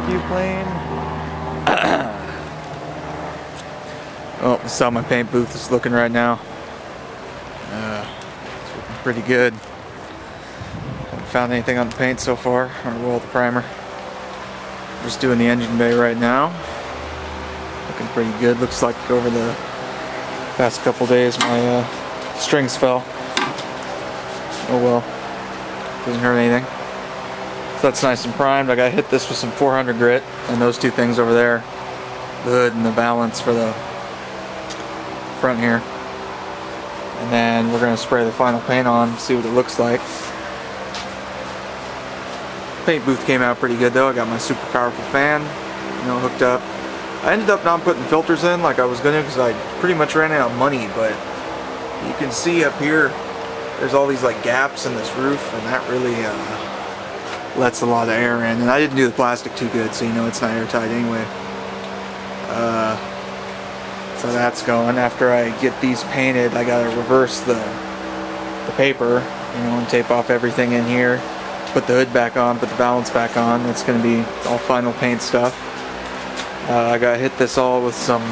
rescue plane. Oh, this is how my paint booth is looking right now. It's looking pretty good. Haven't found anything on the paint so far, or well, the primer. Just doing the engine bay right now. Looking pretty good. Looks like over the past couple days my strings fell. Oh well, doesn't hurt anything. So that's nice and primed. I gotta hit this with some 400 grit and those two things over there, the hood and the balance for the front here. And then we're gonna spray the final paint on, see what it looks like. Paint booth came out pretty good though. I got my super powerful fan, hooked up. I ended up not putting filters in like I was gonna because I pretty much ran out of money, but you can see up here there's all these like gaps in this roof, and that really lets a lot of air in. And I didn't do the plastic too good, so it's not airtight anyway. So that's going. After I get these painted, I gotta reverse the paper, and tape off everything in here. Put the hood back on, put the balance back on. It's gonna be all final paint stuff. I gotta hit this all with some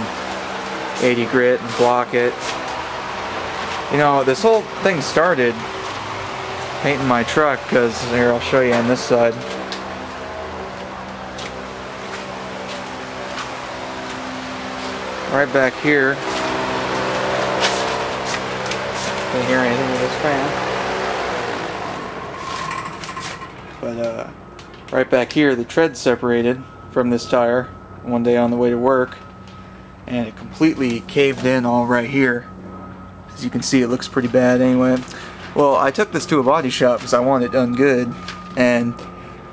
80 grit and block it. This whole thing started painting my truck because, here, I'll show you on this side. Right back here. Can't hear anything with this fan. But right back here, the tread separated from this tire one day on the way to work, and it completely caved in all right here. As you can see, it looks pretty bad anyway. Well, I took this to a body shop because I wanted it done good, and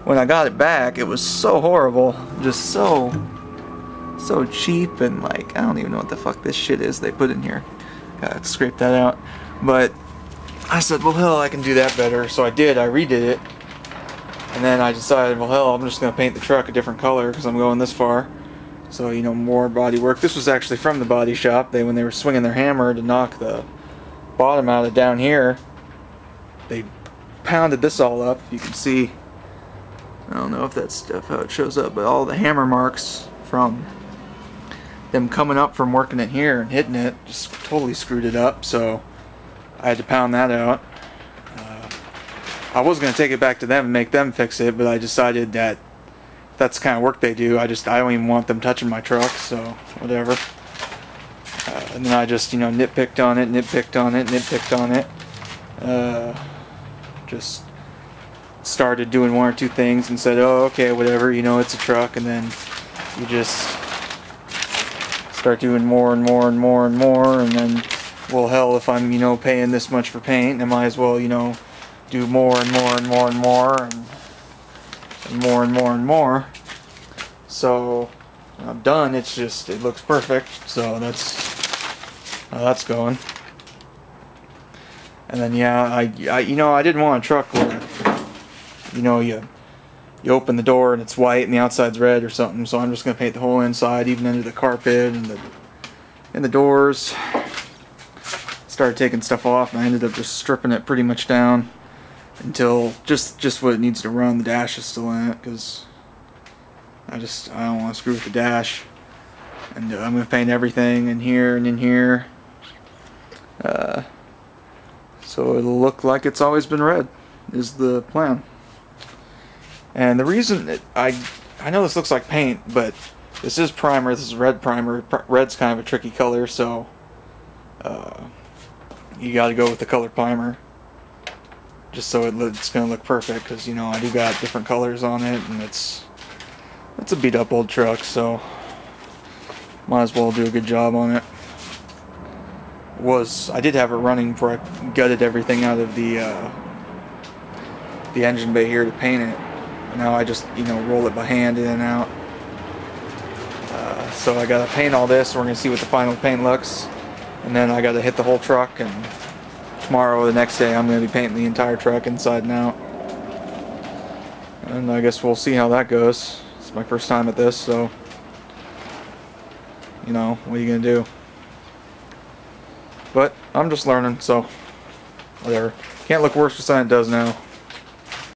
when I got it back, it was so horrible, just so cheap, and like, I don't even know what the fuck this shit is they put in here. Gotta scrape that out. But I said, well hell, I can do that better, so I did. I redid it, and then I decided, well hell, I'm just gonna paint the truck a different color because I'm going this far. So, more body work. This was actually from the body shop. When they were swinging their hammer to knock the bottom out of down here, they pounded this all up. You can see, I don't know if that's stuff how it shows up, but all the hammer marks from them coming up from working it here and hitting it just totally screwed it up. So I had to pound that out. I was going to take it back to them and make them fix it, but I decided that that's the kind of work they do. I don't even want them touching my truck, so whatever. And then I just, nitpicked on it, just started doing one or two things and said, oh, okay, whatever, it's a truck. And then you just start doing more and more and more and more, and then, well, hell, if I'm, paying this much for paint, I might as well, do more and more and more and more and more and more and more. So when I'm done, it looks perfect. So that's going. And then yeah, I didn't want a truck where you open the door and it's white and the outside's red or something. So I'm just gonna paint the whole inside, even under the carpet and the doors. Started taking stuff off, and I ended up just stripping it pretty much down until just what it needs to run. The dash is still in it because I don't want to screw with the dash. And I'm going to paint everything in here and in here, so it'll look like it's always been red is the plan. And the reason I know this looks like paint, but this is primer. This is red primer. Red's kind of a tricky color, so you got to go with the color primer just so it's going to look perfect, because I do got different colors on it, and it's a beat up old truck, so might as well do a good job on it. I did have it running before I gutted everything out of the engine bay here to paint it. Now I just roll it by hand in and out. So I gotta paint all this. We're gonna see what the final paint looks, and then I gotta hit the whole truck, and tomorrow or the next day I'm gonna be painting the entire truck inside and out. And I guess we'll see how that goes. It's my first time at this, so what are you gonna do? But I'm just learning, so whatever. Can't look worse than it does now.